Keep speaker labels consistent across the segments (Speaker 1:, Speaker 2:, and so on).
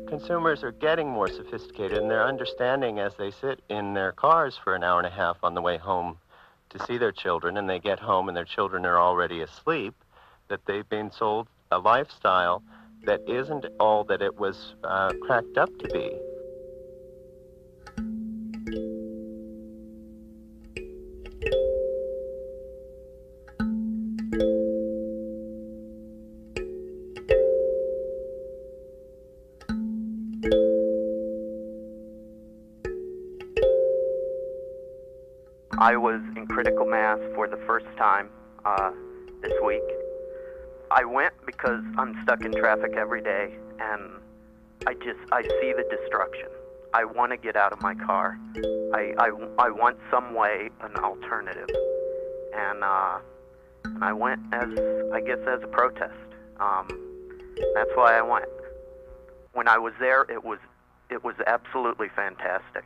Speaker 1: Consumers are getting more sophisticated, and they're understanding as they sit in their cars for an hour and a half on the way home to see their children, and they get home and their children are already asleep, that they've been sold a lifestyle that isn't all that it was cracked up to be.
Speaker 2: I was in critical mass for the first time this week. I went because I'm stuck in traffic every day, and I see the destruction. I want to get out of my car. I want some way, an alternative. And I went as a protest. That's why I went. When I was there, it was absolutely fantastic.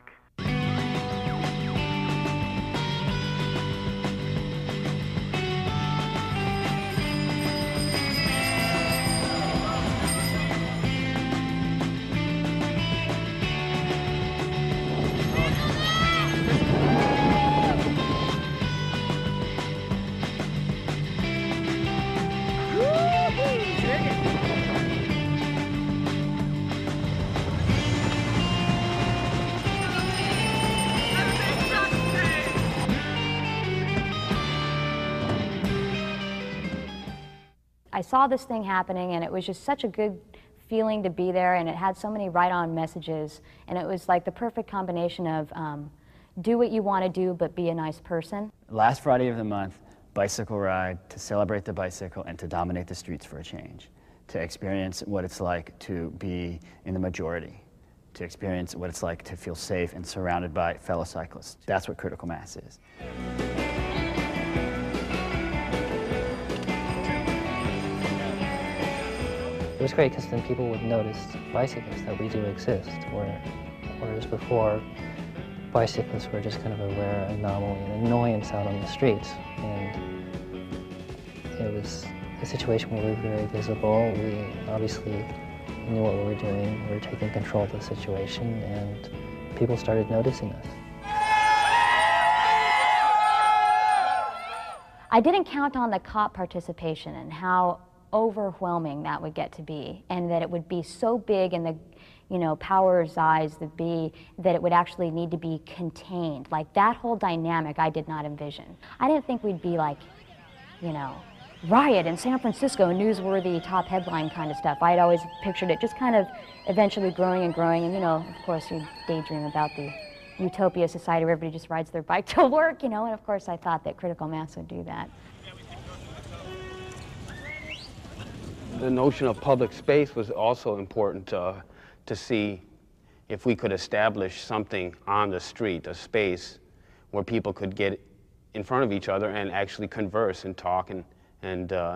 Speaker 3: I saw this thing happening, and it was just such a good feeling to be there, and it had so many right-on messages, and it was like the perfect combination of do what you want to do, but be a nice person.
Speaker 4: Last Friday of the month, bicycle ride to celebrate the bicycle and to dominate the streets for a change, to experience what it's like to be in the majority, to experience what it's like to feel safe and surrounded by fellow cyclists. That's what critical mass is.
Speaker 5: It was great because then people would notice bicyclists, that we do exist, whereas before, bicyclists were just kind of a rare anomaly, an annoyance out on the streets. And it was a situation where we were very visible. We obviously knew what we were doing. We were taking control of the situation, and people started noticing us.
Speaker 3: I didn't count on the cop participation and how overwhelming that would get to be, and that it would be so big in the, power's eyes that it would actually need to be contained. Like, that whole dynamic I did not envision. I didn't think we'd be like, riot in San Francisco, newsworthy top headline kind of stuff. I'd always pictured it just kind of eventually growing and growing, and of course you daydream about the utopia society where everybody just rides their bike to work, and of course I thought that critical mass would do that.
Speaker 6: The notion of public space was also important to see if we could establish something on the street, a space where people could get in front of each other and actually converse and talk and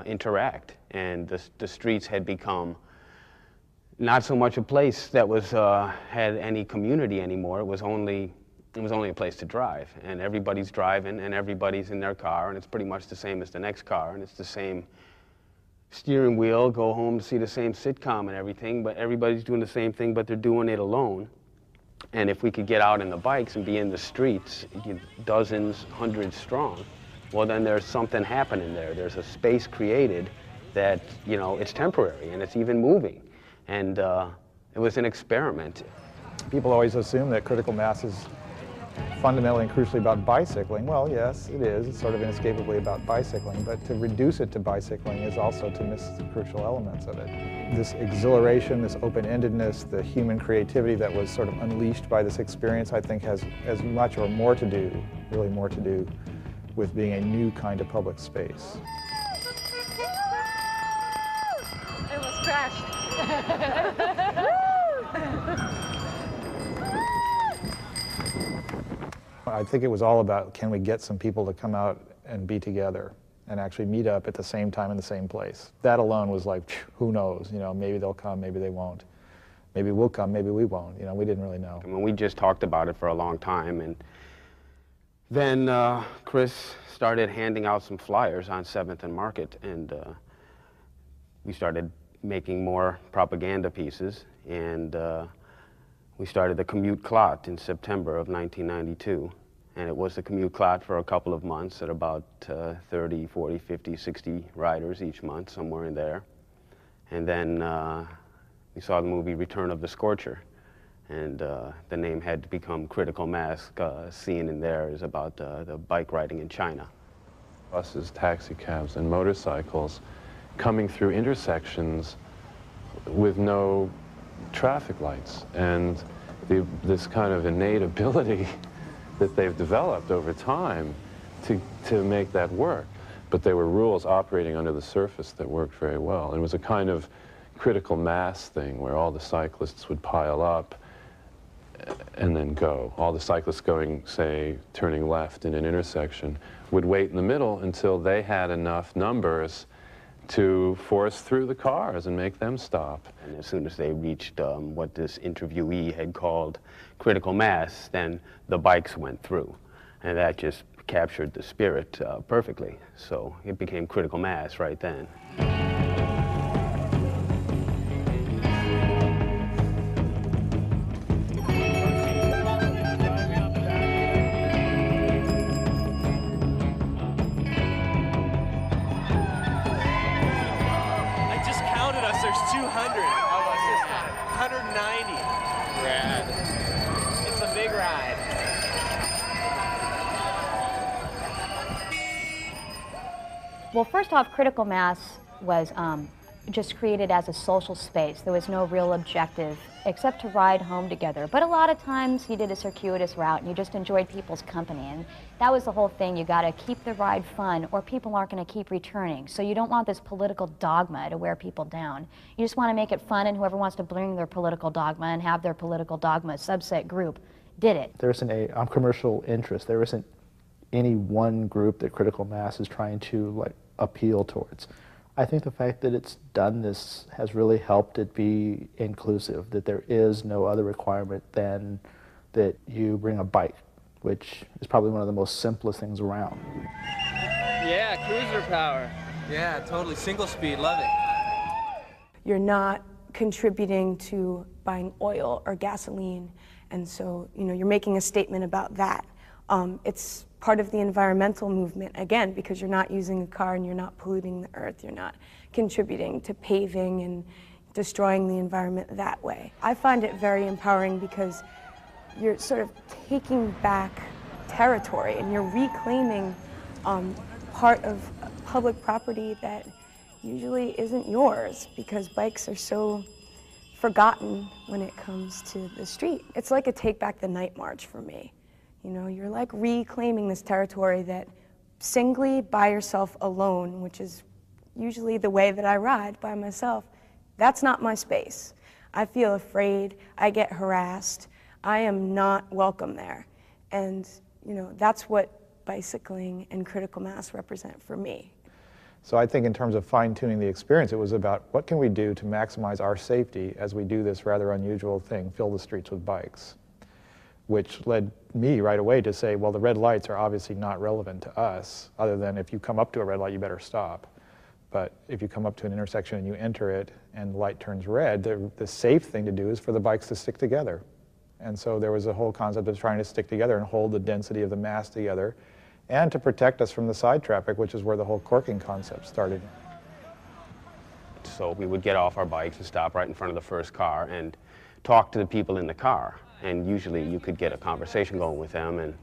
Speaker 6: interact. And the streets had become not so much a place that was had any community anymore. It was only a place to drive, and everybody's driving and everybody's in their car, and it's pretty much the same as the next car, and it's the same steering wheel, go home to see the same sitcom and everything, but everybody's doing the same thing, but they're doing it alone. And if we could get out in the bikes and be in the streets, dozens, hundreds strong, well then there's something happening there. There's a space created that, it's temporary and it's even moving. And it was an experiment.
Speaker 7: People always assume that critical mass is fundamentally and crucially about bicycling. Well, yes, it is. It's sort of inescapably about bicycling, but to reduce it to bicycling is also to miss the crucial elements of it. This exhilaration, this open-endedness, the human creativity that was sort of unleashed by this experience, I think has as much or more to do, really more to do, with being a new kind of public space.
Speaker 8: It was crashed.
Speaker 7: I think it was all about, can we get some people to come out and be together and actually meet up at the same time in the same place. That alone was like, who knows, you know, maybe they'll come, maybe they won't. Maybe we'll come, maybe we won't, you know, we didn't really know.
Speaker 6: I mean, we just talked about it for a long time, and then Chris started handing out some flyers on 7th and Market, and we started making more propaganda pieces, and we started the Commute Clot in September of 1992. And it was the Commute Clot for a couple of months at about 30, 40, 50, 60 riders each month, somewhere in there. And then we saw the movie Return of the Scorcher, and the name had to become Critical Mass. Scene in there is about the bike riding in China.
Speaker 8: Buses, taxi cabs, and motorcycles coming through intersections with no traffic lights, and this kind of innate ability that they've developed over time to make that work. But there were rules operating under the surface that worked very well. And it was a kind of critical mass thing where all the cyclists would pile up and then go. All the cyclists going, say, turning left in an intersection would wait in the middle until they had enough numbers to force through the cars and make them stop.
Speaker 6: And as soon as they reached what this interviewee had called critical mass, then the bikes went through. And that just captured the spirit perfectly. So it became critical mass right then.
Speaker 9: There's 200 of us this time. 190. Rad. It's a big ride.
Speaker 3: Well, first off, critical mass was just created as a social space. There was no real objective except to ride home together. But a lot of times you did a circuitous route and you just enjoyed people's company. And that was the whole thing. You got to keep the ride fun or people aren't going to keep returning. So you don't want this political dogma to wear people down. You just want to make it fun, and whoever wants to bring their political dogma and have their political dogma subset group did it.
Speaker 10: There isn't a commercial interest. There isn't any one group that critical mass is trying to appeal towards. I think the fact that it's done this has really helped it be inclusive, that there is no other requirement than that you bring a bike, which is probably one of the most simplest things around.
Speaker 9: Yeah, cruiser power. Yeah, totally. Single speed, love it.
Speaker 11: You're not contributing to buying oil or gasoline, and so you're making a statement about that. It's part of the environmental movement, again, because you're not using a car and you're not polluting the earth. You're not contributing to paving and destroying the environment that way. I find it very empowering because you're sort of taking back territory and you're reclaiming part of public property that usually isn't yours, because bikes are so forgotten when it comes to the street. It's like a Take Back the Night March for me. You're like reclaiming this territory that singly, by yourself alone, which is usually the way that I ride by myself, that's not my space. I feel afraid, I get harassed, I am not welcome there. And that's what bicycling and critical mass represent for me.
Speaker 7: So I think in terms of fine-tuning the experience, it was about what can we do to maximize our safety as we do this rather unusual thing, fill the streets with bikes, which led me right away to say, well, the red lights are obviously not relevant to us, other than if you come up to a red light, you better stop. But if you come up to an intersection and you enter it and the light turns red, the safe thing to do is for the bikes to stick together. And so there was a whole concept of trying to stick together and hold the density of the mass together, and to protect us from the side traffic, which is where the whole corking concept started.
Speaker 6: So we would get off our bikes and stop right in front of the first car and talk to the people in the car. And usually you could get a conversation going with them,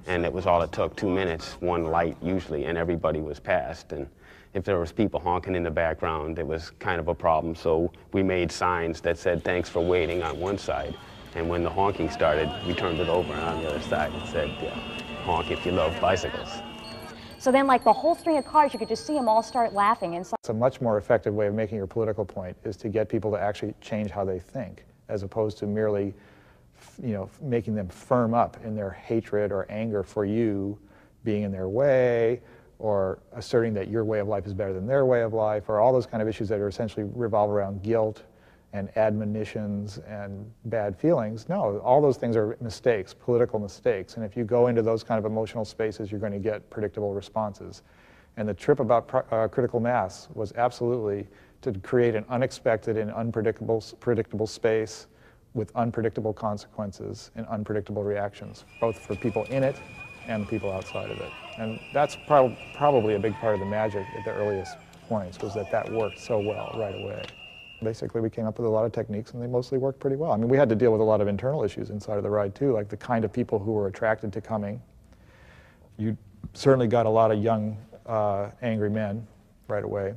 Speaker 6: and it was all it took, 2 minutes, one light usually, and everybody was passed. And if there was people honking in the background, it was kind of a problem. So we made signs that said, "Thanks for waiting," on one side. And when the honking started, we turned it over on the other side and said, "Honk if you love bicycles."
Speaker 3: So then, the whole string of cars, you could just see them all start laughing. And so
Speaker 7: it's a much more effective way of making your political point is to get people to actually change how they think, as opposed to merely making them firm up in their hatred or anger for you being in their way, or asserting that your way of life is better than their way of life, or all those kind of issues that are essentially revolve around guilt and admonitions and bad feelings. No, all those things are mistakes, political mistakes. And if you go into those kind of emotional spaces, you're going to get predictable responses. And the trip about critical mass was absolutely to create an unexpected and predictable space with unpredictable consequences and unpredictable reactions, both for people in it and people outside of it. And that's probably a big part of the magic at the earliest points, was that worked so well right away. Basically, we came up with a lot of techniques, and they mostly worked pretty well. I mean, we had to deal with a lot of internal issues inside of the ride, too, like the kind of people who were attracted to coming. You certainly got a lot of young, angry men right away,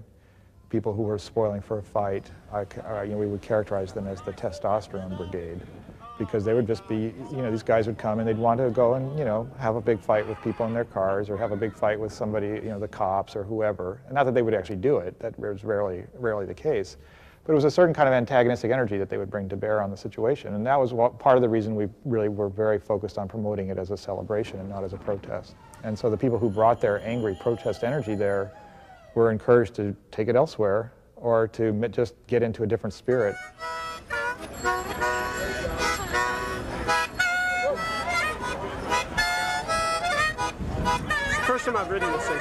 Speaker 7: people who were spoiling for a fight. We would characterize them as the testosterone brigade, because they would just be, these guys would come and they'd want to go and, have a big fight with people in their cars, or have a big fight with somebody, the cops or whoever. And not that they would actually do it, that was rarely the case. But it was a certain kind of antagonistic energy that they would bring to bear on the situation. And that was part of the reason we really were very focused on promoting it as a celebration and not as a protest. And so the people who brought their angry protest energy there were encouraged to take it elsewhere, or to just get into a different spirit.
Speaker 9: First time I've ridden this thing.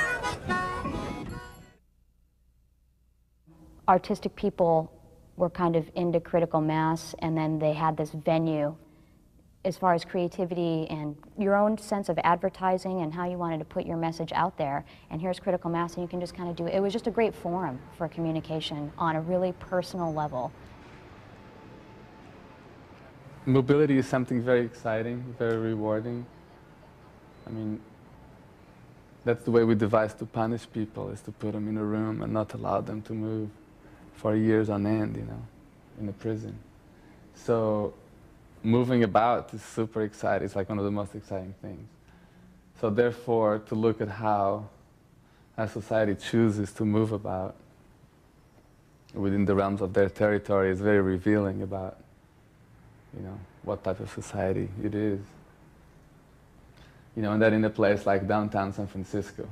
Speaker 3: Artistic people were kind of into critical mass, and then they had this venue as far as creativity and your own sense of advertising and how you wanted to put your message out there. And here's critical mass, and you can just kind of do it. It was just a great forum for communication on a really personal level.
Speaker 12: Mobility is something very exciting, very rewarding. I mean, that's the way we devised to punish people, is to put them in a room and not allow them to move for years on end, in a prison. So moving about is super exciting. It's like one of the most exciting things. So therefore, to look at how a society chooses to move about within the realms of their territory is very revealing about, what type of society it is. And that in a place like downtown San Francisco,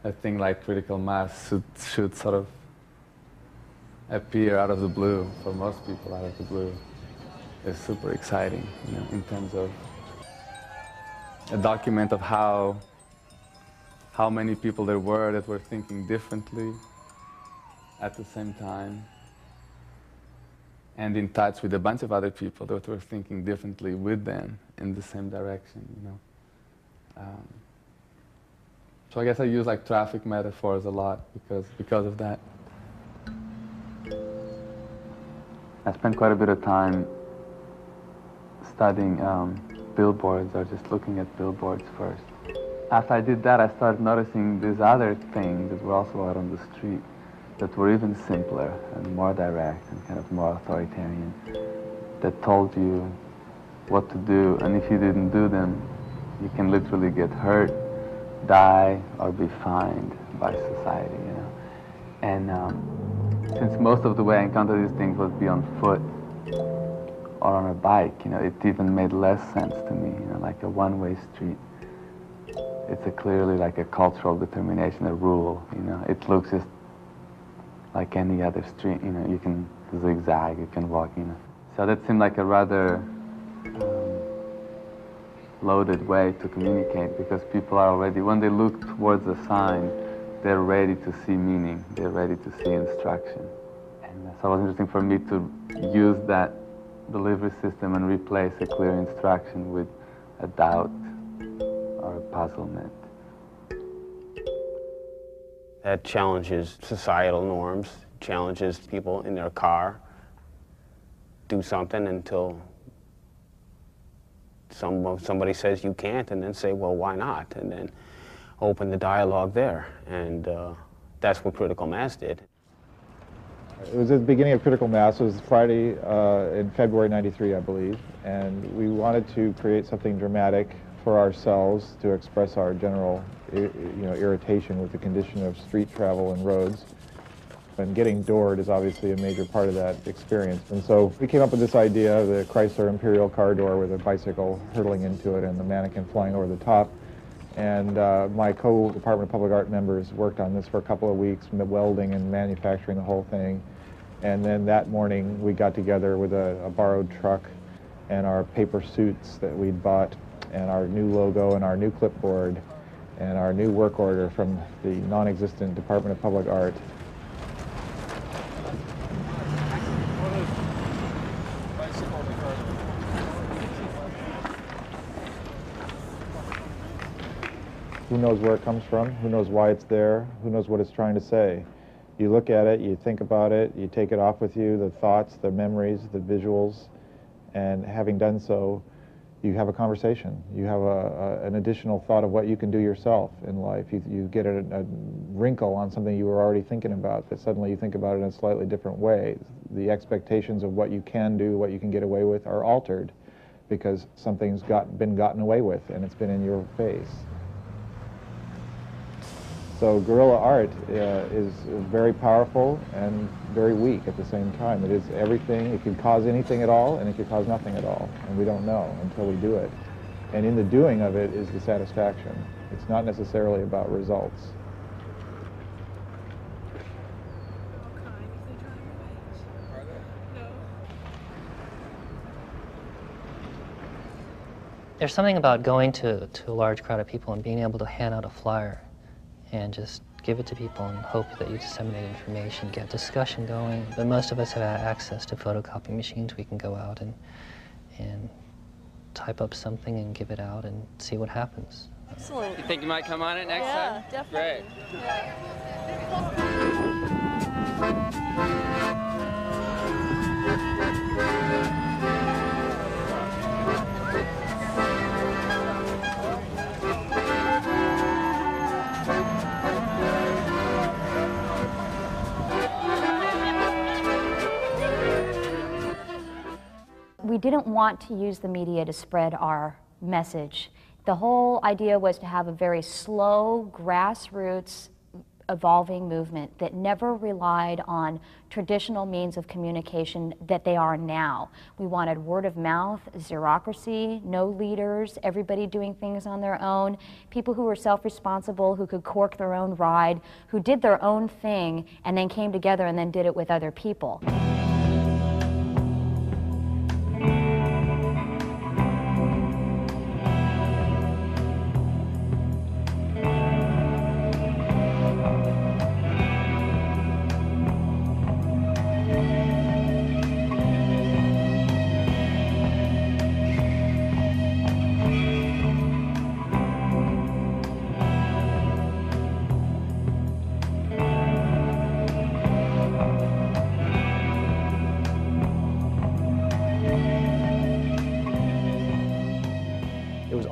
Speaker 12: a thing like critical mass should sort of appear out of the blue, for most people out of the blue, is super exciting, in terms of a document of how many people there were that were thinking differently at the same time, and in touch with a bunch of other people that were thinking differently with them in the same direction, So I guess I use like traffic metaphors a lot because of that. I spent quite a bit of time studying billboards, or just looking at billboards first. After I did that, I started noticing these other things that were also out on the street that were even simpler and more direct and kind of more authoritarian, that told you what to do, and if you didn't do them, you can literally get hurt, die, or be fined by society, And since most of the way I encountered these things would be on foot or on a bike, it even made less sense to me, like a one-way street. It's clearly like a cultural determination, a rule, It looks just like any other street, you can zigzag, you can walk, So that seemed like a rather loaded way to communicate, because people are already, when they look towards a sign, they're ready to see meaning, they're ready to see instruction. And so it was interesting for me to use that delivery system and replace a clear instruction with a doubt or a puzzlement.
Speaker 6: That challenges societal norms, challenges people in their car, do something until somebody says you can't, and then say, well, why not? And then open the dialogue there. And that's what critical mass did.
Speaker 7: It was at the beginning of critical mass. It was Friday in February '93, I believe. And we wanted to create something dramatic for ourselves to express our general irritation with the condition of street travel and roads. And getting doored is obviously a major part of that experience. And so we came up with this idea, the Chrysler Imperial car door with a bicycle hurtling into it and the mannequin flying over the top. And my co-Department of Public Art members worked on this for a couple of weeks, welding and manufacturing the whole thing. And then that morning we got together with a borrowed truck and our paper suits that we'd bought and our new logo and our new clipboard and our new work order from the non-existent Department of Public Art. Who knows where it comes from? Who knows why it's there? Who knows what it's trying to say? You look at it, you think about it, you take it off with you, the thoughts, the memories, the visuals, and having done so, you have a conversation. You have an additional thought of what you can do yourself in life. You get a wrinkle on something you were already thinking about, that suddenly you think about it in a slightly different way. The expectations of what you can do, what you can get away with, are altered because something's been gotten away with and it's been in your face. So guerrilla art is very powerful and very weak at the same time. It is everything. It can cause anything at all, and it can cause nothing at all, and we don't know until we do it. And in the doing of it is the satisfaction. It's not necessarily about results.
Speaker 5: There's something about going to a large crowd of people and being able to hand out a flyer and just give it to people and hope that you disseminate information, get discussion going. But most of us have access to photocopy machines. We can go out and type up something and give it out and see what happens.
Speaker 13: Excellent. You think you might come on it next time? Yeah, definitely. Great.
Speaker 3: We didn't want to use the media to spread our message. The whole idea was to have a very slow, grassroots, evolving movement that never relied on traditional means of communication that they are now. We wanted word of mouth, xerocracy, no leaders, everybody doing things on their own, people who were self-responsible, who could cork their own ride, who did their own thing and then came together and then did it with other people.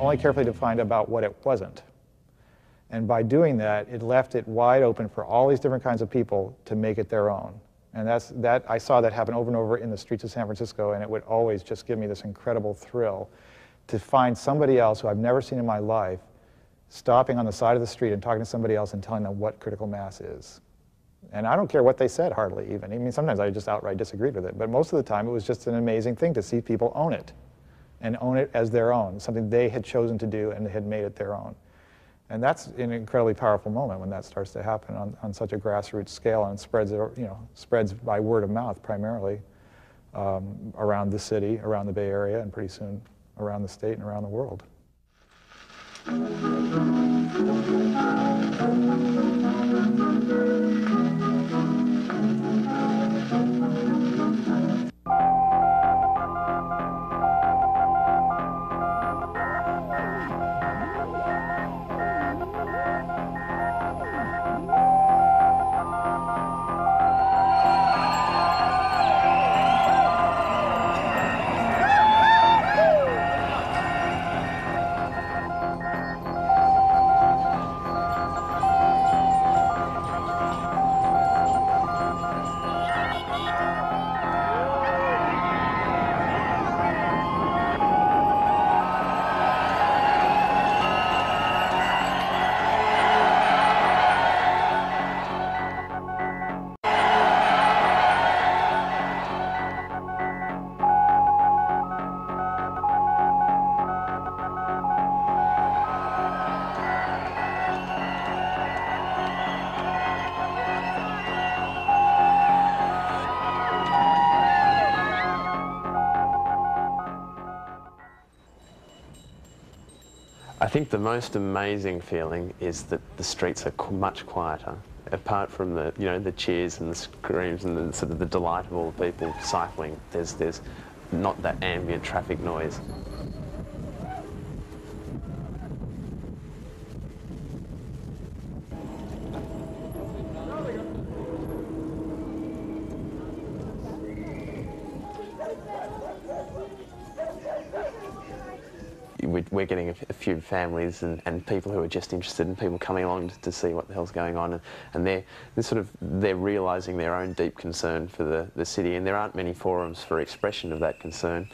Speaker 7: Only carefully defined about what it wasn't. And by doing that, it left it wide open for all these different kinds of people to make it their own. And I saw that happen over and over in the streets of San Francisco, and it would always just give me this incredible thrill to find somebody else who I've never seen in my life stopping on the side of the street and talking to somebody else and telling them what critical mass is. And I don't care what they said, hardly even. I mean, sometimes I just outright disagreed with it, but most of the time it was just an amazing thing to see people own it. And own it as their own, something they had chosen to do and they had made it their own. And that's an incredibly powerful moment when that starts to happen on such a grassroots scale and spreads by word of mouth primarily around the city, around the Bay Area, and pretty soon around the state and around the world.
Speaker 14: I think the most amazing feeling is that the streets are much quieter. Apart from the, the cheers and the screams and the sort of the delight of all the people cycling, there's not that ambient traffic noise. We're getting a few families and people who are just interested in people coming along to see what the hell's going on, and they're realising their own deep concern for the city, and there aren't many forums for expression of that concern.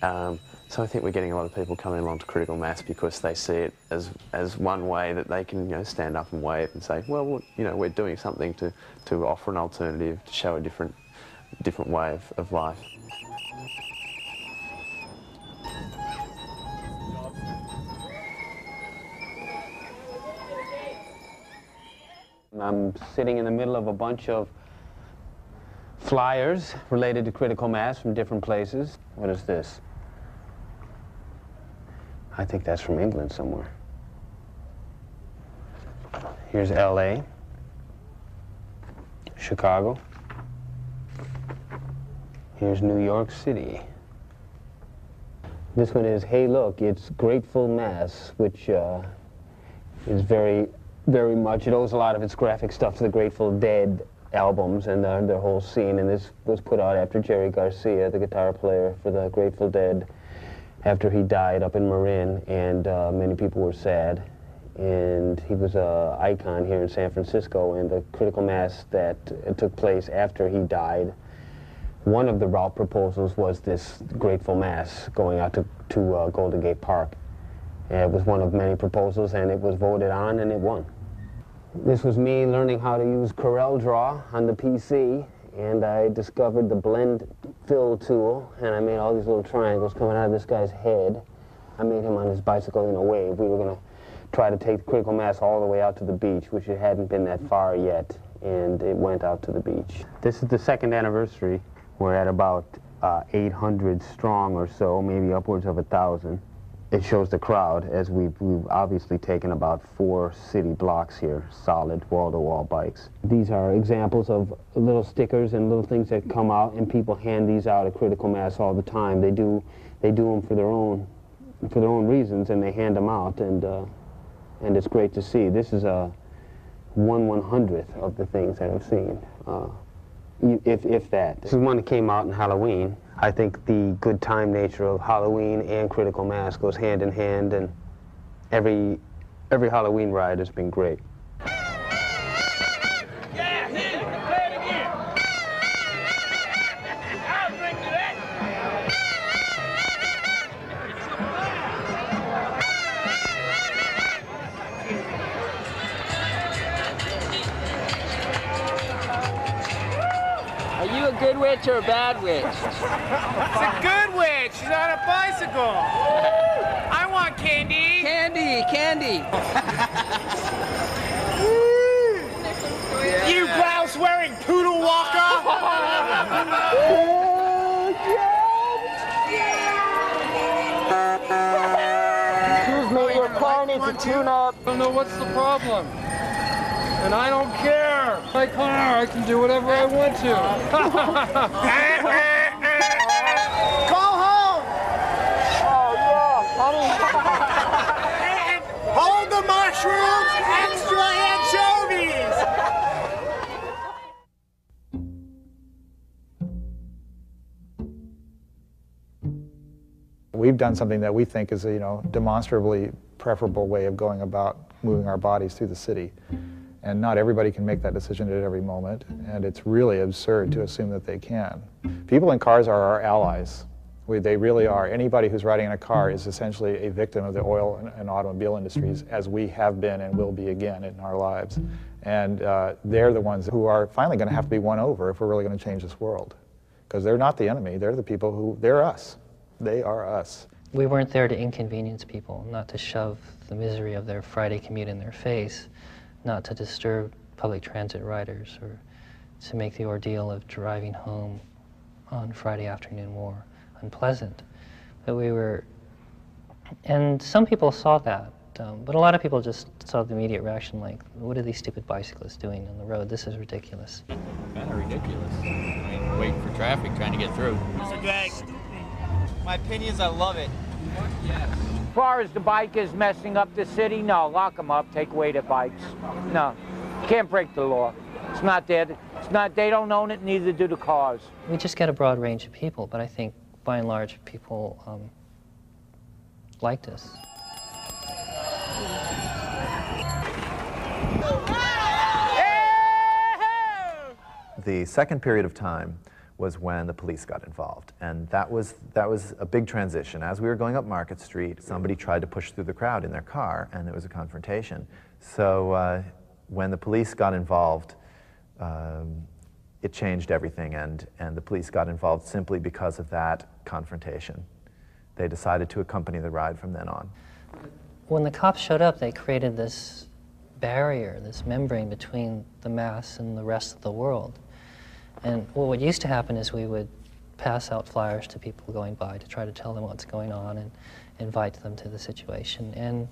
Speaker 14: So I think we're getting a lot of people coming along to critical mass because they see it as one way that they can stand up and wave and say, well, we're doing something to offer an alternative, to show a different way of life.
Speaker 6: I'm sitting in the middle of a bunch of flyers related to critical mass from different places. What is this? I think that's from England somewhere. Here's LA, Chicago. Here's New York City. This one is, hey look, it's Grateful Mass, which is very much, it owes a lot of its graphic stuff to the Grateful Dead albums and their whole scene, and this was put out after Jerry Garcia, the guitar player for the Grateful Dead, after he died up in Marin, and many people were sad. And he was an icon here in San Francisco, and the critical mass that took place after he died, one of the route proposals was this Grateful Mass going out to Golden Gate Park. And it was one of many proposals, and it was voted on, and it won. This was me learning how to use CorelDRAW on the PC, and I discovered the blend fill tool, and I made all these little triangles coming out of this guy's head. I made him on his bicycle in a wave. We were going to try to take critical mass all the way out to the beach, which it hadn't been that far yet, and it went out to the beach. This is the second anniversary. We're at about 800 strong or so, maybe upwards of 1,000. It shows the crowd, as we've obviously taken about 4 city blocks here, solid wall-to-wall bikes. These are examples of little stickers and little things that come out, and people hand these out at critical mass all the time. They do them for their own reasons, and they hand them out, and it's great to see. This is a 1/100th of the things that I've seen, if that. This is one that came out in Halloween. I think the good time nature of Halloween and critical mass goes hand in hand, and every Halloween ride has been great.
Speaker 9: Yeah, hit it. Play it again. I'll drink to that.
Speaker 13: Are you a good witch or a bad witch?
Speaker 9: It's a good witch. She's on a bicycle. I want candy.
Speaker 13: Candy, candy.
Speaker 9: You blouse-wearing poodle walker.
Speaker 15: Excuse me, your car needs a tune-up.
Speaker 16: I don't know what's the problem. And I don't care. My car, I can do whatever I want to.
Speaker 9: Go home.
Speaker 15: Oh, yeah, honey.
Speaker 9: And hold the mushrooms, extra anchovies.
Speaker 7: We've done something that we think is a demonstrably preferable way of going about moving our bodies through the city. And not everybody can make that decision at every moment, and it's really absurd to assume that they can. People in cars are our allies. They really are. Anybody who's riding in a car is essentially a victim of the oil and automobile industries, as we have been and will be again in our lives. And they're the ones who are finally going to have to be won over if we're really going to change this world. Because they're not the enemy, they're the people who, they're us. They are us.
Speaker 5: We weren't there to inconvenience people, not to shove the misery of their Friday commute in their face, not to disturb public transit riders or to make the ordeal of driving home on Friday afternoon more unpleasant. But we were, and some people saw that. But a lot of people just saw the immediate reaction like, what are these stupid bicyclists doing on the road? This is ridiculous.
Speaker 17: Kind of ridiculous. I mean, waiting for traffic, trying to get through.
Speaker 9: It's a drag. My opinion is I love it.
Speaker 18: As far as the bikers messing up the city, no, lock them up, take away their bikes. No, you can't break the law. It's not there. It's not, they don't own it, neither do the cars.
Speaker 5: We just get a broad range of people, but I think by and large people liked us.
Speaker 19: The second period of time was when the police got involved, and that was a big transition. As we were going up Market Street, somebody tried to push through the crowd in their car, and there was a confrontation. So when the police got involved, it changed everything, and the police got involved simply because of that confrontation. They decided to accompany the ride from then on.
Speaker 5: When the cops showed up, they created this barrier, this membrane between the mass and the rest of the world. And what used to happen is we would pass out flyers to people going by to try to tell them what's going on and invite them to the situation. And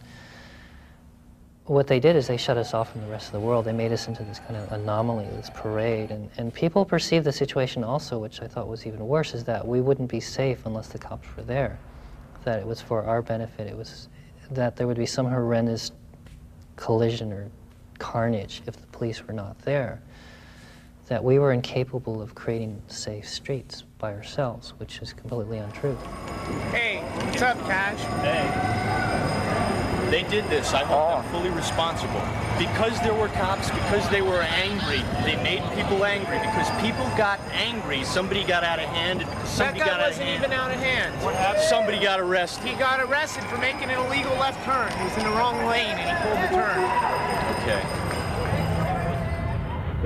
Speaker 5: what they did is they shut us off from the rest of the world. They made us into this kind of anomaly, this parade. And people perceived the situation also, which I thought was even worse, is that we wouldn't be safe unless the cops were there. That it was for our benefit. It was that there would be some horrendous collision or carnage if the police were not there. That we were incapable of creating safe streets by ourselves, which is completely untrue.
Speaker 9: Hey, what's up, Cash? Hey. They did this. I hold them fully responsible. Because there were cops, because they were angry, they made people angry. Because people got angry, somebody got out of hand. And because somebody got out of hand. That guy wasn't even out of hand. What happened? Somebody got arrested. He got arrested for making an illegal left turn. He was in the wrong lane and he pulled the turn. Okay.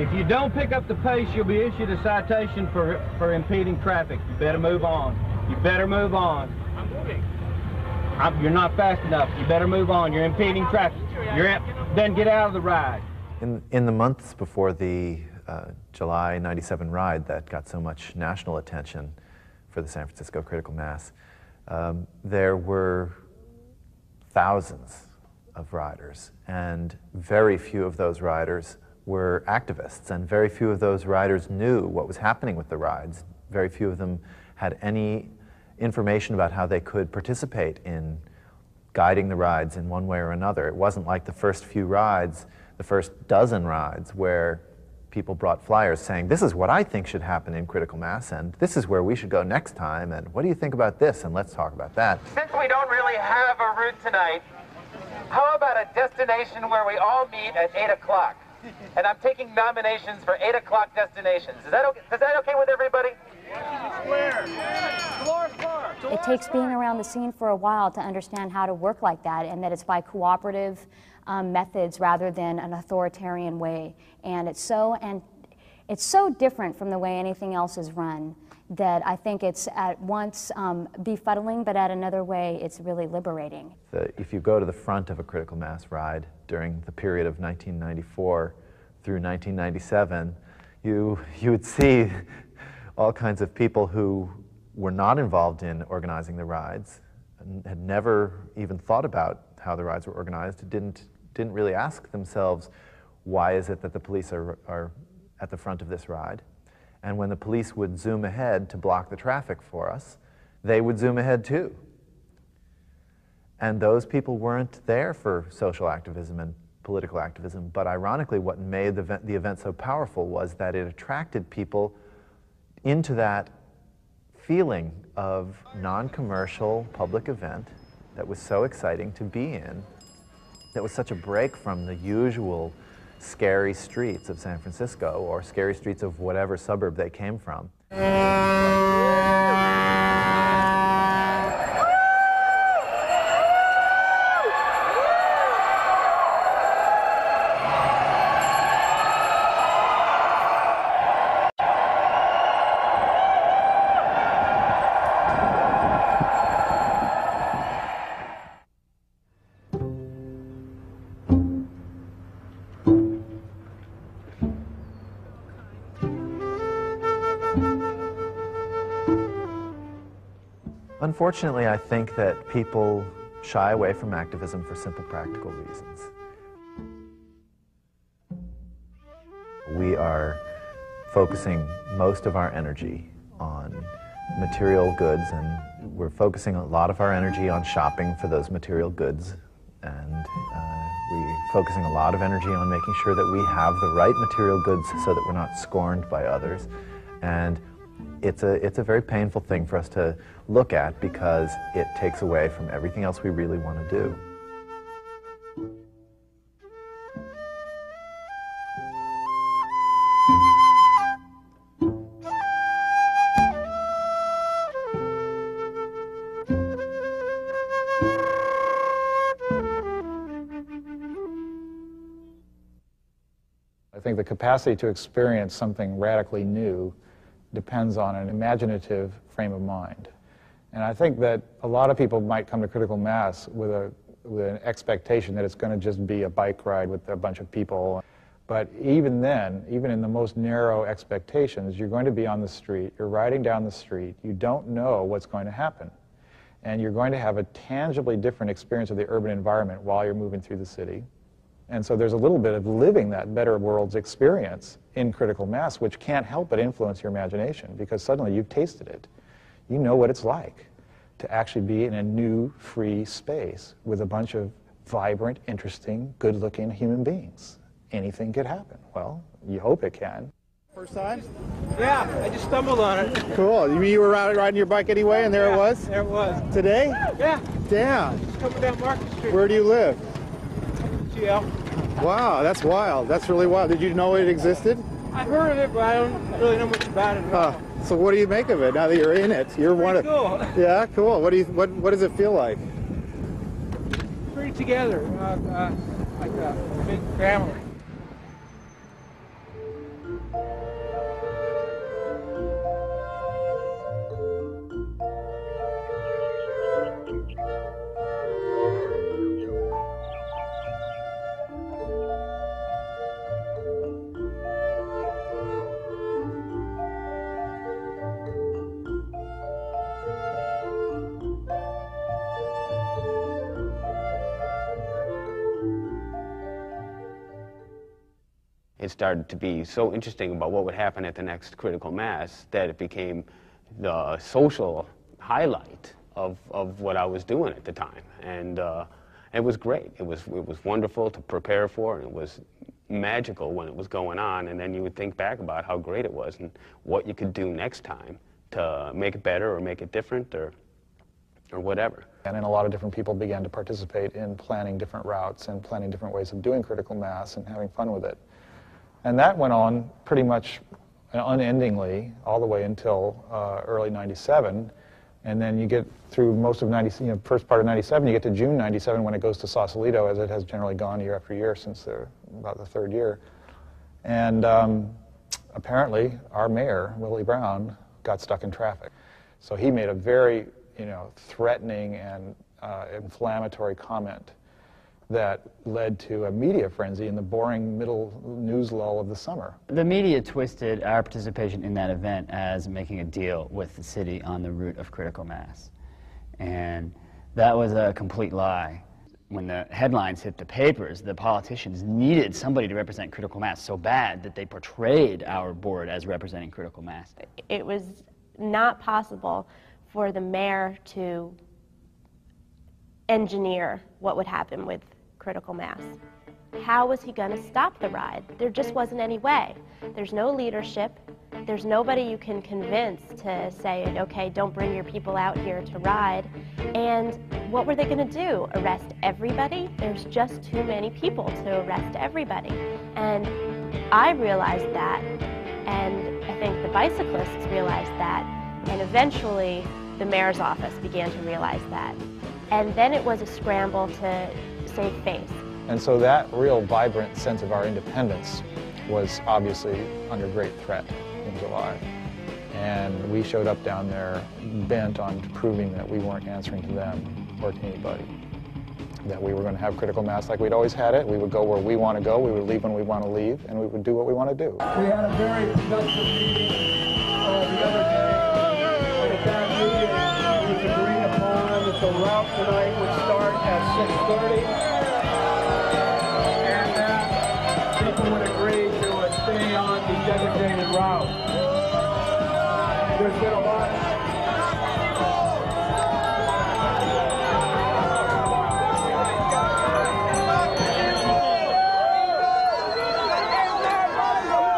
Speaker 20: If you don't pick up the pace, you'll be issued a citation for impeding traffic. You better move on. You better move on.
Speaker 9: I'm moving.
Speaker 20: You're not fast enough. You better move on. You're impeding traffic. Then get out of the ride.
Speaker 19: In the months before the July '97 ride that got so much national attention for the San Francisco critical mass, there were thousands of riders, and very few of those riders were activists, and very few of those riders knew what was happening with the rides. Very few of them had any information about how they could participate in guiding the rides in one way or another. It wasn't like the first few rides, the first dozen rides, where people brought flyers saying, this is what I think should happen in critical mass, and this is where we should go next time, and what do you think about this, and let's talk about that.
Speaker 18: Since we don't really have a route tonight, how about a destination where we all meet at 8 o'clock? And I'm taking nominations for 8 o'clock destinations. Is that okay with everybody?
Speaker 3: It takes being around the scene for a while to understand how to work like that, and that it's by cooperative methods rather than an authoritarian way. And it's so different from the way anything else is run that I think it's at once befuddling, but at another way it's really liberating.
Speaker 19: If you go to the front of a critical mass ride during the period of 1994 through 1997, you would see all kinds of people who were not involved in organizing the rides, and had never even thought about how the rides were organized, didn't really ask themselves, why is it that the police are at the front of this ride? And when the police would zoom ahead to block the traffic for us, they would zoom ahead too. And those people weren't there for social activism and political activism, but ironically what made the event so powerful was that it attracted people into that feeling of non-commercial public event that was so exciting to be in, that was such a break from the usual scary streets of San Francisco or scary streets of whatever suburb they came from. Unfortunately, I think that people shy away from activism for simple practical reasons. We are focusing most of our energy on material goods, and we're focusing a lot of our energy on shopping for those material goods, and we're focusing a lot of energy on making sure that we have the right material goods so that we're not scorned by others. And it's a very painful thing for us to look at because it takes away from everything else we really want to do.
Speaker 7: I think the capacity to experience something radically new depends on an imaginative frame of mind. And I think that a lot of people might come to critical mass with an expectation that it's going to just be a bike ride with a bunch of people. But even then, even in the most narrow expectations, you're going to be on the street, you're riding down the street, you don't know what's going to happen. And you're going to have a tangibly different experience of the urban environment while you're moving through the city. And so there's a little bit of living that better world's experience in critical mass, which can't help but influence your imagination, because suddenly you've tasted it. You know what it's like to actually be in a new, free space with a bunch of vibrant, interesting, good-looking human beings. Anything could happen. Well, you hope it can.
Speaker 21: First time?
Speaker 16: Yeah, I just stumbled on it.
Speaker 21: Cool. You mean you were riding your bike anyway, and there it was?
Speaker 16: There it was.
Speaker 21: Today?
Speaker 16: Yeah.
Speaker 21: Damn.
Speaker 16: Just coming down Market Street.
Speaker 21: Where do you live?
Speaker 16: Yeah.
Speaker 21: Wow, that's wild. That's really wild. Did you know it existed?
Speaker 16: I've heard of it, but I don't really know much about it at all.
Speaker 21: So what do you make of it now that you're in it? You're one of.
Speaker 16: Cool.
Speaker 21: Yeah, cool. What does it feel like?
Speaker 16: Pretty together, like a big family.
Speaker 6: It started to be so interesting about what would happen at the next critical mass that it became the social highlight of what I was doing at the time. And it was great. It was wonderful to prepare for, and it was magical when it was going on. And then you would think back about how great it was and what you could do next time to make it better or make it different or whatever.
Speaker 7: And then a lot of different people began to participate in planning different routes and planning different ways of doing critical mass and having fun with it. And that went on pretty much unendingly all the way until early '97. And then you get through most of first part of '97, you get to June '97 when it goes to Sausalito, as it has generally gone year after year since about the third year. And apparently our mayor, Willie Brown, got stuck in traffic. So he made a very threatening and inflammatory comment that led to a media frenzy in the boring middle news lull of the summer.
Speaker 4: The media twisted our participation in that event as making a deal with the city on the route of critical mass. And that was a complete lie. When the headlines hit the papers, the politicians needed somebody to represent critical mass so bad that they portrayed our board as representing critical mass.
Speaker 22: It was not possible for the mayor to engineer what would happen with critical mass. How was he going to stop the ride? There just wasn't any way. There's no leadership. There's nobody you can convince to say, okay, don't bring your people out here to ride. And what were they going to do? Arrest everybody? There's just too many people to arrest everybody. And I realized that, and I think the bicyclists realized that, and eventually the mayor's office began to realize that. And then it was a scramble to save face.
Speaker 7: And so that real vibrant sense of our independence was obviously under great threat in July. And we showed up down there bent on proving that we weren't answering to them or to anybody. That we were going to have critical mass like we'd always had it. We would go where we want to go, we would leave when we want to leave, and we would do what we want to do.
Speaker 16: We had a very productive meeting the other day, and at that meeting it was agreed upon that the route tonight would start
Speaker 20: at 6:30. And people would agree to stay on the designated route. There's been a lot.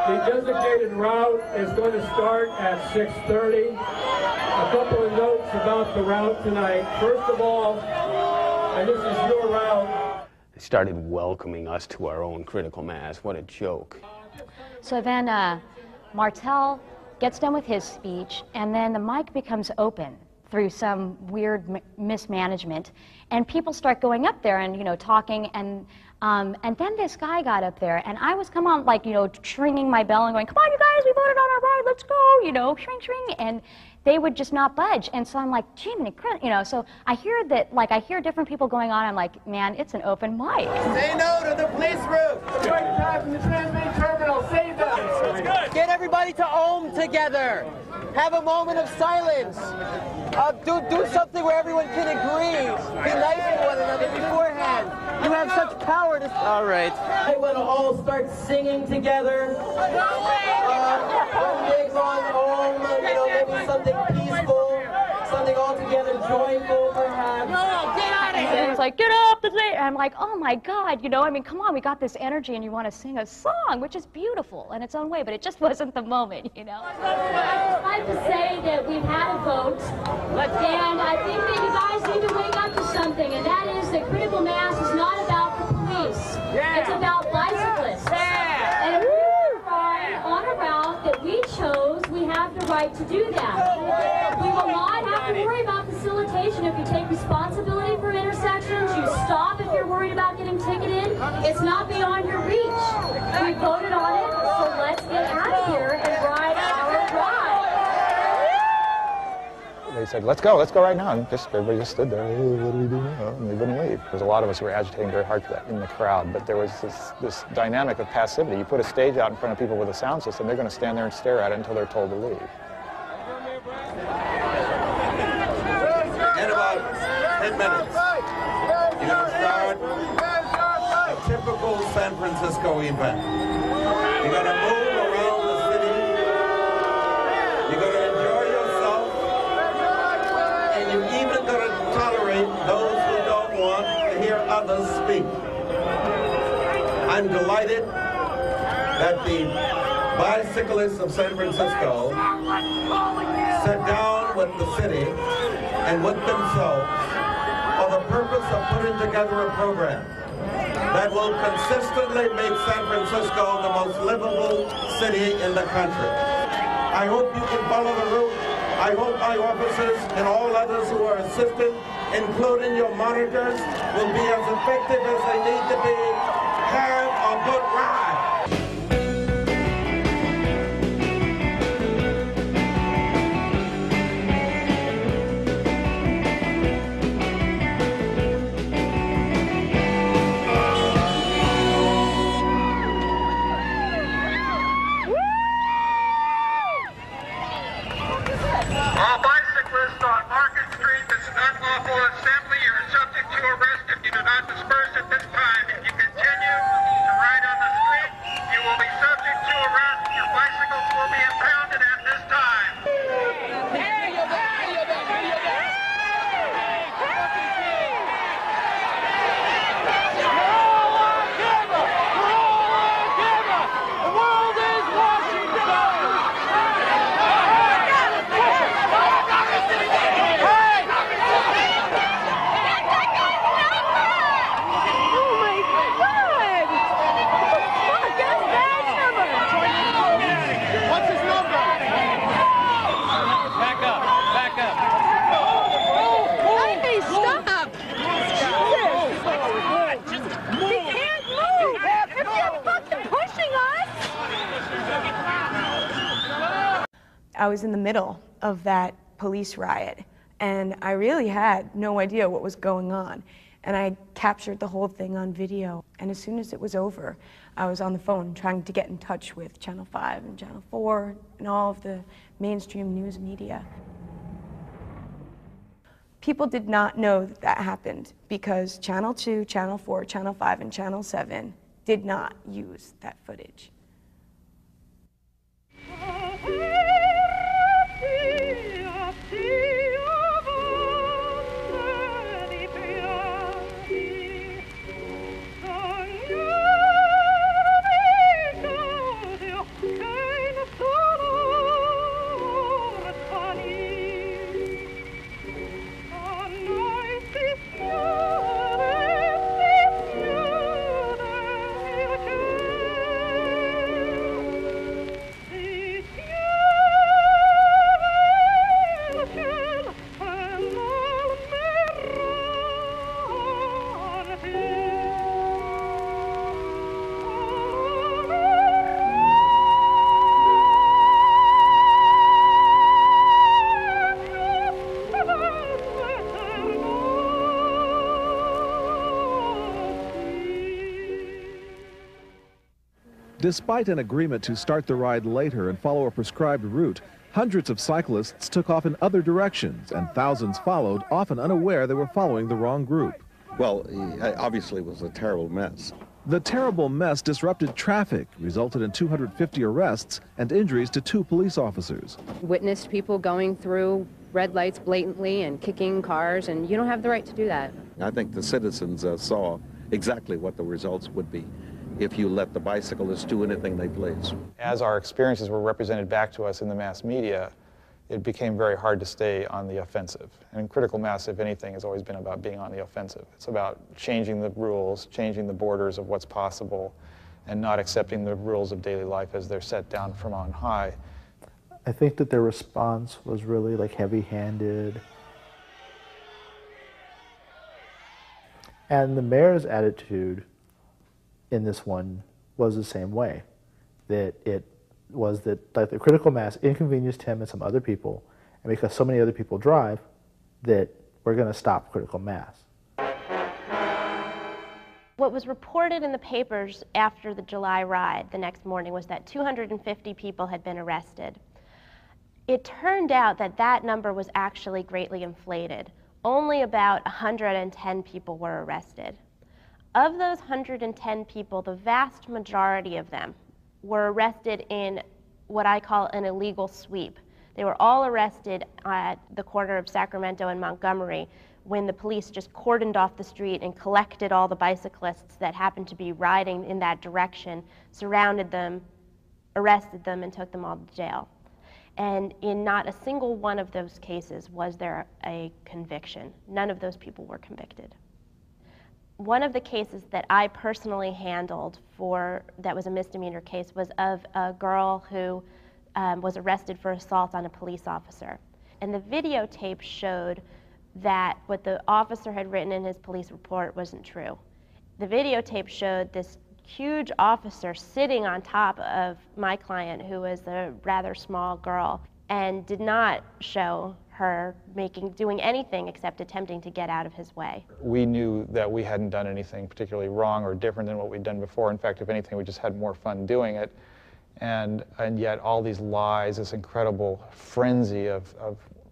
Speaker 20: The designated route is going to start at 6:30. A couple of notes about the route tonight. First of all, and this is your route.
Speaker 6: They started welcoming us to our own critical mass. What a joke.
Speaker 3: So then Martel gets done with his speech, and then the mic becomes open through some weird mismanagement, and people start going up there and, you know, talking, and then this guy got up there, and I was, come on, like, you know, ringing my bell and going, come on, you guys, we voted on our ride, let's go, you know, shring, and they would just not budge. And so I'm like, gee, you know, so I hear that, like, I hear different people going on. I'm like, man, it's an open mic.
Speaker 15: Say no to the police route. The right time from the transmitting terminal. Save them. That's good. Get everybody to ohm together. Have a moment of silence. Do something where everyone can agree. Be nice to one another beforehand. You have such power to... All right. I want to all start singing together. One big long ohm, you know, maybe something peaceful, something altogether joyful, perhaps. No, get out of here!
Speaker 3: It's like, get up! And I'm like, oh my God, you know, I mean, come on, we got this energy and you want to sing a song, which is beautiful in its own way, but it just wasn't the moment, you know?
Speaker 1: I'd like to say that we've had a vote, and I think that you guys need to wake up to something, and that is that critical mass is not about the police. It's about bicyclists. And if we ride on a route that we chose, we have the right to do that. We will not have to worry about facilitation if you take responsibility for intersections. You stop if you're worried about getting ticketed. It's not beyond your reach. We voted on it, so let's get out of here and ride our ride.
Speaker 7: They said, let's go right now. And everybody just stood there, oh, what do we do now? And they wouldn't leave. Because a lot of us were agitating very hard for that in the crowd. But there was this dynamic of passivity. You put a stage out in front of people with a sound system, they're going to stand there and stare at it until they're told to leave.
Speaker 2: In about 10 minutes, you're going to start a typical San Francisco event. You're going to move around the city. You're going to enjoy yourself. And you're even going to tolerate those who don't want to hear others speak. I'm delighted that the bicyclists of San Francisco sat down with the city and with themselves for the purpose of putting together a program that will consistently make San Francisco the most livable city in the country. I hope you can follow the route. I hope my officers and all others who are assisting, including your monitors, will be as effective as they need to be. Have a good ride.
Speaker 23: All bicyclists on Market Street, this is unlawful assembly. You're subject to arrest if you do not disperse at this time. If you continue to ride on the street, you will be subject to arrest. Your bicycles will be impounded at this time.
Speaker 15: The world is watching
Speaker 11: I was in the middle of that police riot, and I really had no idea what was going on. And I captured the whole thing on video. And as soon as it was over, I was on the phone trying to get in touch with Channel 5 and Channel 4 and all of the mainstream news media. People did not know that that happened because Channel 2, Channel 4, Channel 5, and Channel 7 did not use that footage.
Speaker 8: Despite an agreement to start the ride later and follow a prescribed route, hundreds of cyclists took off in other directions, and thousands followed, often unaware they were following the wrong group.
Speaker 10: Well, obviously it was a terrible mess.
Speaker 8: The terrible mess disrupted traffic, resulted in 250 arrests and injuries to 2 police officers.
Speaker 12: Witnessed people going through red lights blatantly and kicking cars, and you don't have the right to do that.
Speaker 10: I think the citizens saw exactly what the results would be if you let the bicyclists do anything they please.
Speaker 7: As our experiences were represented back to us in the mass media, it became very hard to stay on the offensive. And critical mass, if anything, has always been about being on the offensive. It's about changing the rules, changing the borders of what's possible, and not accepting the rules of daily life as they're set down from on high.
Speaker 24: I think that their response was really like heavy-handed. And the mayor's attitude in this one was the same way, that it was that like the critical mass inconvenienced him and some other people, and because so many other people drive, that we're going to stop critical mass.
Speaker 22: What was reported in the papers after the July ride the next morning was that 250 people had been arrested. It turned out that that number was actually greatly inflated. Only about 110 people were arrested. Of those 110 people, the vast majority of them were arrested in what I call an illegal sweep. They were all arrested at the corner of Sacramento and Montgomery when the police just cordoned off the street and collected all the bicyclists that happened to be riding in that direction, surrounded them, arrested them, and took them all to jail. And in not a single one of those cases was there a conviction. None of those people were convicted. One of the cases that I personally handled that was a misdemeanor case was of a girl who was arrested for assault on a police officer. And the videotape showed that what the officer had written in his police report wasn't true. The videotape showed this huge officer sitting on top of my client, who was a rather small girl, and did not show her doing anything except attempting to get out of his way.
Speaker 7: We knew that we hadn't done anything particularly wrong or different than what we'd done before. In fact, if anything, we just had more fun doing it. And yet all these lies, this incredible frenzy of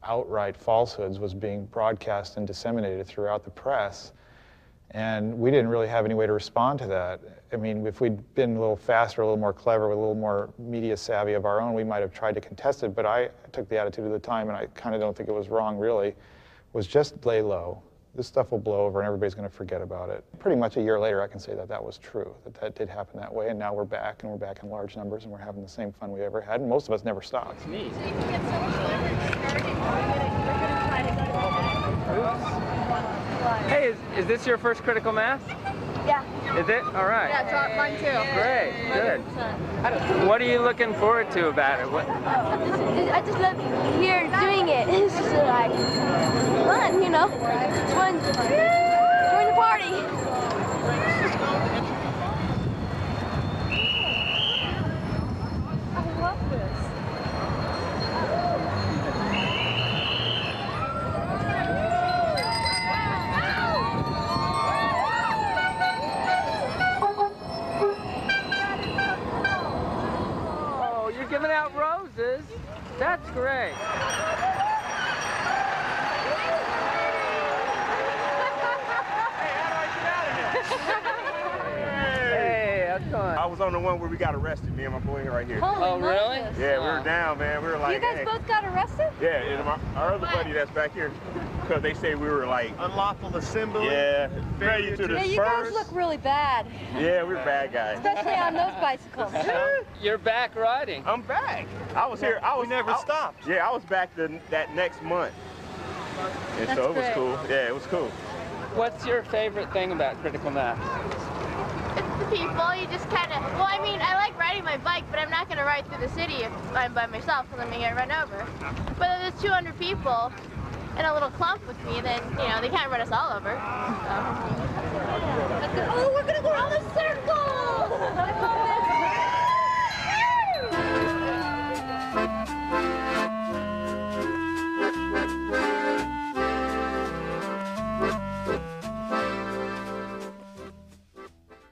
Speaker 7: outright falsehoods was being broadcast and disseminated throughout the press. And we didn't really have any way to respond to that. I mean, if we'd been a little faster, a little more clever, with a little more media savvy of our own, we might have tried to contest it, but I took the attitude of the time, and I kind of don't think it was wrong, really, was just lay low. This stuff will blow over and everybody's going to forget about it. Pretty much a year later, I can say that that was true, that did happen that way, and now we're back, and we're back in large numbers, and we're having the same fun we ever had, and most of us never stopped.
Speaker 13: Neat. Hey, is this your first critical mass?
Speaker 25: Yeah.
Speaker 13: Is it? All right.
Speaker 25: Yeah, mine too.
Speaker 13: Great, good. What are you looking forward to about it?
Speaker 25: I just love here doing it. It's just like fun, you know. It's fun. Join the party. I love this.
Speaker 13: Giving out roses. That's great.
Speaker 5: bike on?
Speaker 9: I was on the one where we got arrested, me and my boy right here.
Speaker 5: Holy really?
Speaker 9: Yeah, we were down, man. We were like,
Speaker 5: you guys
Speaker 9: hey.
Speaker 5: both got arrested?
Speaker 9: Yeah, and our other buddy that's back here, because they say we were like
Speaker 14: unlawful assembly.
Speaker 9: Yeah, failure to
Speaker 5: yeah, you guys look really bad.
Speaker 9: Yeah, we're bad guys.
Speaker 5: Especially on those bicycles.
Speaker 13: You're back riding.
Speaker 9: I'm back. I was here. We never stopped. Yeah, I was back that next month. And
Speaker 13: That's
Speaker 9: so it was
Speaker 13: great.
Speaker 9: cool. Yeah, it was cool.
Speaker 13: What's your favorite thing about critical mass?
Speaker 17: It's the people. You just kind of, well, I mean, I like riding my bike, but I'm not going to ride through the city if I'm by myself because I'm going to get run over. But if there's 200 people in a little clump with me, then, you know, they can't run us all over. So. Oh, we're going to go around the circle! I love it!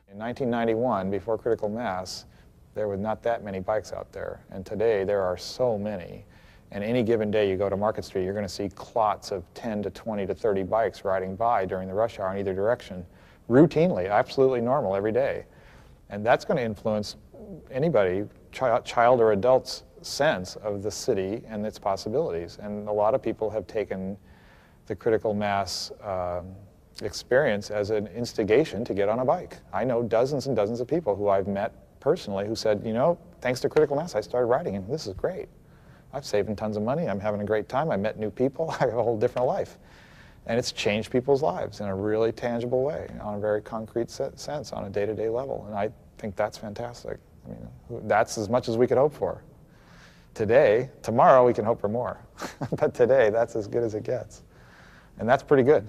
Speaker 7: In 1991, before critical mass, there were not that many bikes out there. And today, there are so many. And any given day you go to Market Street, you're going to see clots of 10 to 20 to 30 bikes riding by during the rush hour in either direction, routinely, absolutely normal every day. And that's going to influence anybody, child or adult's sense of the city and its possibilities. And a lot of people have taken the critical mass experience as an instigation to get on a bike. I know dozens and dozens of people who I've met personally who said, you know, thanks to critical mass, I started riding, and this is great. I've saved tons of money, I'm having a great time, I met new people, I have a whole different life. And it's changed people's lives in a really tangible way, on a very concrete sense, on a day-to-day level. And I think that's fantastic. I mean, that's as much as we could hope for. Today, tomorrow we can hope for more. But today, that's as good as it gets. And that's pretty good.